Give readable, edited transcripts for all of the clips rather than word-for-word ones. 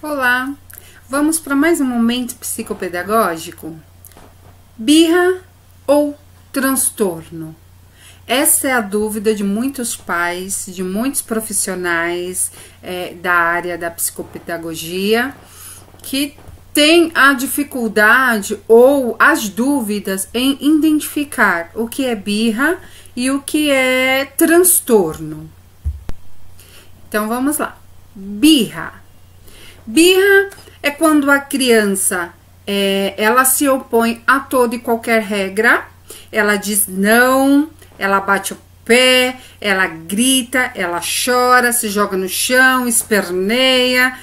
Olá, vamos para mais um momento psicopedagógico? Birra ou transtorno? Essa é a dúvida de muitos pais, de muitos profissionais da área da psicopedagogia, que tem a dificuldade ou as dúvidas em identificar o que é birra e o que é transtorno. Então vamos lá. Birra. Birra é quando a criança ela se opõe a toda e qualquer regra, ela diz não, ela bate o pé, ela grita, ela chora, se joga no chão, esperneia,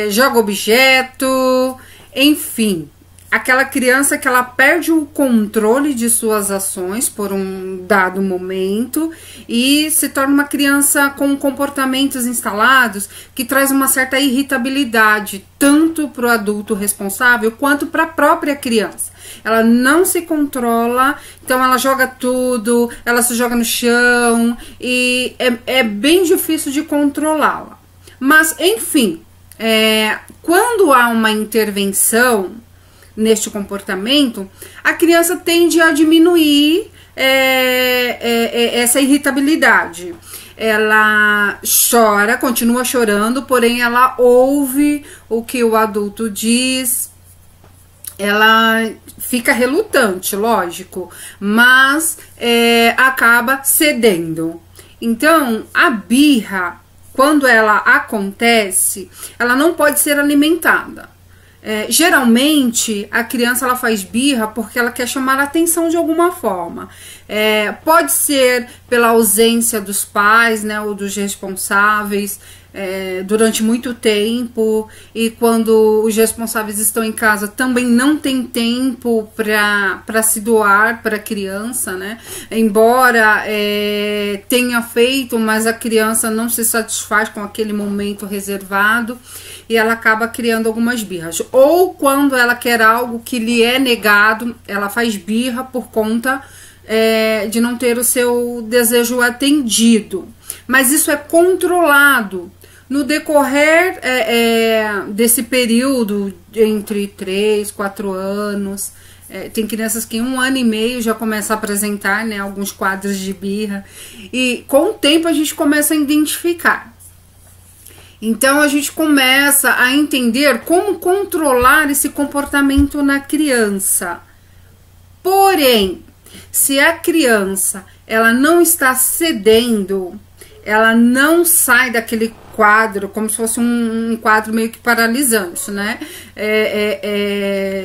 joga objeto, enfim. Aquela criança que ela perde o controle de suas ações por um dado momento e se torna uma criança com comportamentos instalados que traz uma certa irritabilidade, tanto para o adulto responsável quanto para a própria criança. Ela não se controla, então ela joga tudo, ela se joga no chão e é bem difícil de controlá-la. Mas, enfim, quando há uma intervenção neste comportamento, a criança tende a diminuir essa irritabilidade. Ela chora, continua chorando, porém ela ouve o que o adulto diz, ela fica relutante, lógico, mas acaba cedendo. Então, a birra, quando ela acontece, ela não pode ser alimentada. Geralmente a criança ela faz birra porque ela quer chamar a atenção de alguma forma. Pode ser pela ausência dos pais, né, ou dos responsáveis durante muito tempo, e quando os responsáveis estão em casa também não tem tempo para se doar para a criança, né? Embora tenha feito, mas a criança não se satisfaz com aquele momento reservado e ela acaba criando algumas birras. Ou quando ela quer algo que lhe é negado, ela faz birra por conta de não ter o seu desejo atendido. Mas isso é controlado. No decorrer desse período, entre 3, 4 anos, tem crianças que em 1 ano e meio já começam a apresentar, né, alguns quadros de birra, e com o tempo a gente começa a identificar. Então a gente começa a entender como controlar esse comportamento na criança. Porém, se a criança ela não está cedendo, ela não sai daquele quadro, como se fosse um quadro meio que paralisante, né?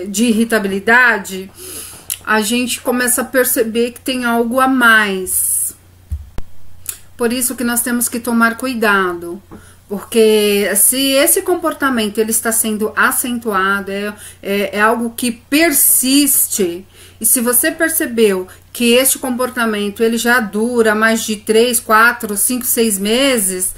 De irritabilidade, a gente começa a perceber que tem algo a mais. Por isso que nós temos que tomar cuidado, porque se esse comportamento ele está sendo acentuado, é algo que persiste, e se você percebeu que este comportamento ele já dura mais de 3, 4, 5, 6 meses,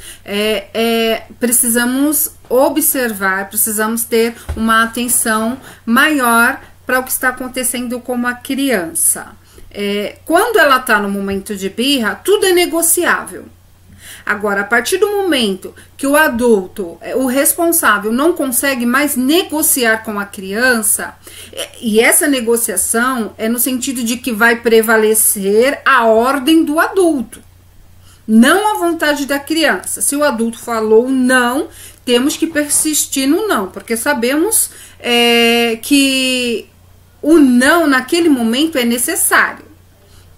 precisamos observar, precisamos ter uma atenção maior para o que está acontecendo com a criança. Quando ela está no momento de birra, tudo é negociável. Agora, a partir do momento que o adulto, o responsável, não consegue mais negociar com a criança, e essa negociação é no sentido de que vai prevalecer a ordem do adulto, não a vontade da criança. Se o adulto falou não, temos que persistir no não, porque sabemos que o não naquele momento é necessário.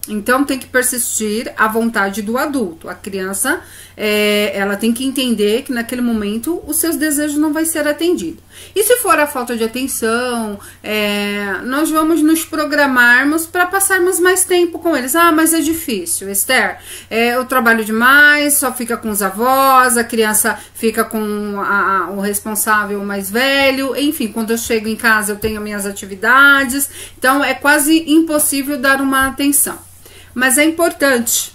Então tem que persistir a vontade do adulto. A criança, ela tem que entender que naquele momento os seus desejos não vai ser atendido. E se for a falta de atenção, nós vamos nos programarmos para passarmos mais tempo com eles. Ah, mas é difícil, Esther. Eu trabalho demais, só fica com os avós, a criança fica com o responsável mais velho. Enfim, quando eu chego em casa eu tenho minhas atividades. Então é quase impossível dar uma atenção. Mas é importante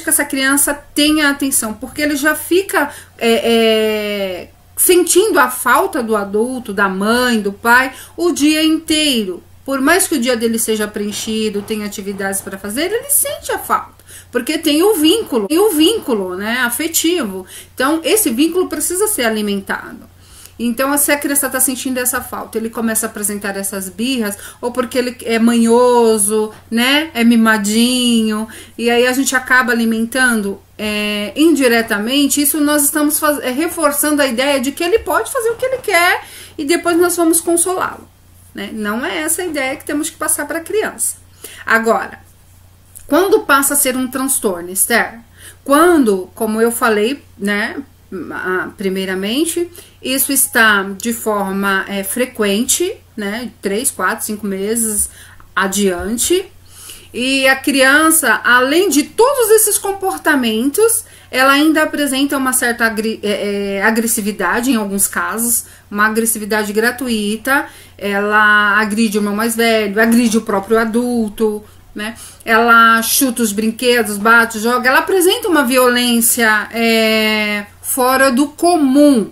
que essa criança tenha atenção, porque ele já fica sentindo a falta do adulto, da mãe, do pai, o dia inteiro. Por mais que o dia dele seja preenchido, tenha atividades para fazer, ele sente a falta. porque tem o vínculo, né, afetivo. Então, esse vínculo precisa ser alimentado. Então, se a criança está sentindo essa falta, ele começa a apresentar essas birras, ou porque ele é manhoso, né, é mimadinho, e aí a gente acaba alimentando indiretamente, isso nós estamos reforçando a ideia de que ele pode fazer o que ele quer e depois nós vamos consolá-lo, né? Não é essa a ideia que temos que passar para a criança. Agora, quando passa a ser um transtorno, Esther? Quando, como eu falei, né, primeiramente, isso está de forma frequente, né, 3, 4, 5 meses adiante, e a criança, além de todos esses comportamentos, ela ainda apresenta uma certa agressividade em alguns casos, uma agressividade gratuita, ela agride o irmão mais velho, agride o próprio adulto, né? Ela chuta os brinquedos, bate, joga, ela apresenta uma violência fora do comum.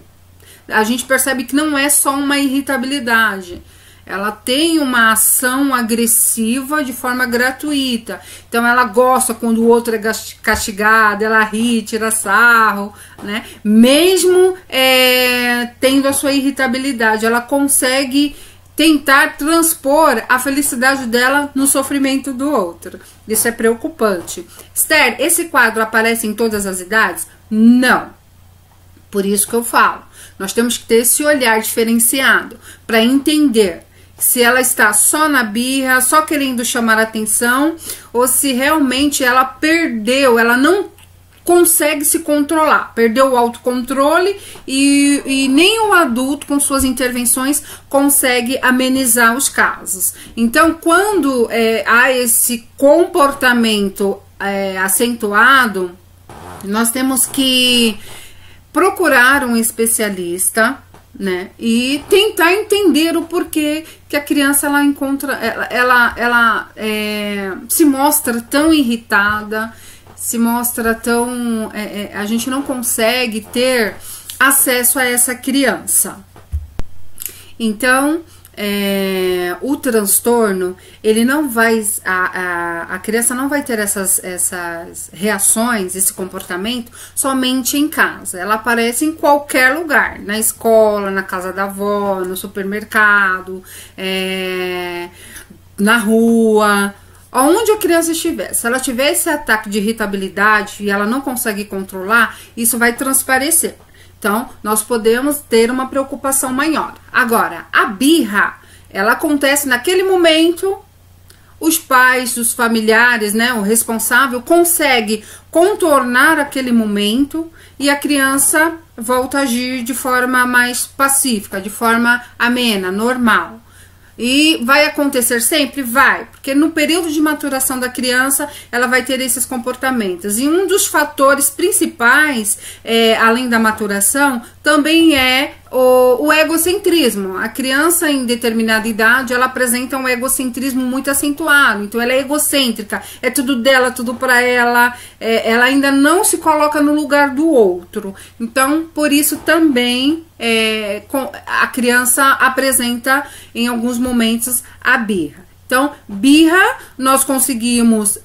A gente percebe que não é só uma irritabilidade, ela tem uma ação agressiva de forma gratuita. Então ela gosta quando o outro é castigado, ela ri, tira sarro, né? Mesmo tendo a sua irritabilidade, ela consegue tentar transpor a felicidade dela no sofrimento do outro. Isso é preocupante. Esther, esse quadro aparece em todas as idades? Não. Por isso que eu falo, nós temos que ter esse olhar diferenciado para entender se ela está só na birra, só querendo chamar atenção, ou se realmente ela perdeu, ela não consegue se controlar, perdeu o autocontrole e nem o adulto com suas intervenções consegue amenizar os casos. Então, quando há esse comportamento acentuado, nós temos que procurar um especialista, né, e tentar entender o porquê que a criança ela se mostra tão irritada, se mostra tão... a gente não consegue ter acesso a essa criança. Então, o transtorno, ele não vai... A criança não vai ter essas reações, esse comportamento, somente em casa. Ela aparece em qualquer lugar. Na escola, na casa da avó, no supermercado, na rua... Onde a criança estiver, se ela tiver esse ataque de irritabilidade e ela não consegue controlar, isso vai transparecer. Então, nós podemos ter uma preocupação maior. Agora, a birra, ela acontece naquele momento, os pais, os familiares, né, o responsável, consegue contornar aquele momento e a criança volta a agir de forma mais pacífica, de forma amena, normal. E vai acontecer sempre? Vai, porque no período de maturação da criança ela vai ter esses comportamentos. E um dos fatores principais, além da maturação, também é o egocentrismo. A criança em determinada idade, ela apresenta um egocentrismo muito acentuado. Então ela é egocêntrica, é tudo dela, tudo para ela. Ela ainda não se coloca no lugar do outro. Então, por isso também a criança apresenta em alguns momentos a birra. Então, birra nós conseguimos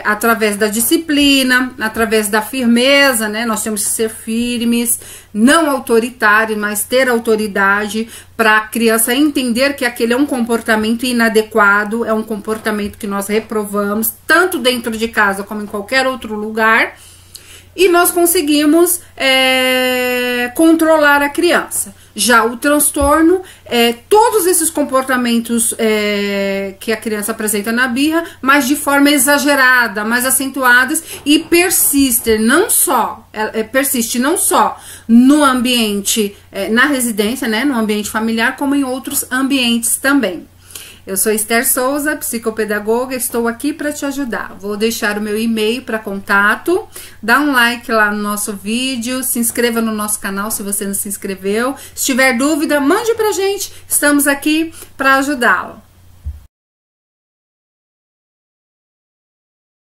através da disciplina, através da firmeza, né? Nós temos que ser firmes, não autoritários, mas ter autoridade para a criança entender que aquele é um comportamento inadequado, é um comportamento que nós reprovamos, tanto dentro de casa como em qualquer outro lugar. E nós conseguimos controlar a criança. Já o transtorno, todos esses comportamentos que a criança apresenta na birra, mas de forma exagerada, mais acentuadas e persiste não só no ambiente, na residência, né, no ambiente familiar, como em outros ambientes também. Eu sou Esther Souza, psicopedagoga, estou aqui para te ajudar. Vou deixar o meu e-mail para contato, dá um like lá no nosso vídeo, se inscreva no nosso canal se você não se inscreveu. Se tiver dúvida, mande pra gente, estamos aqui para ajudá-lo.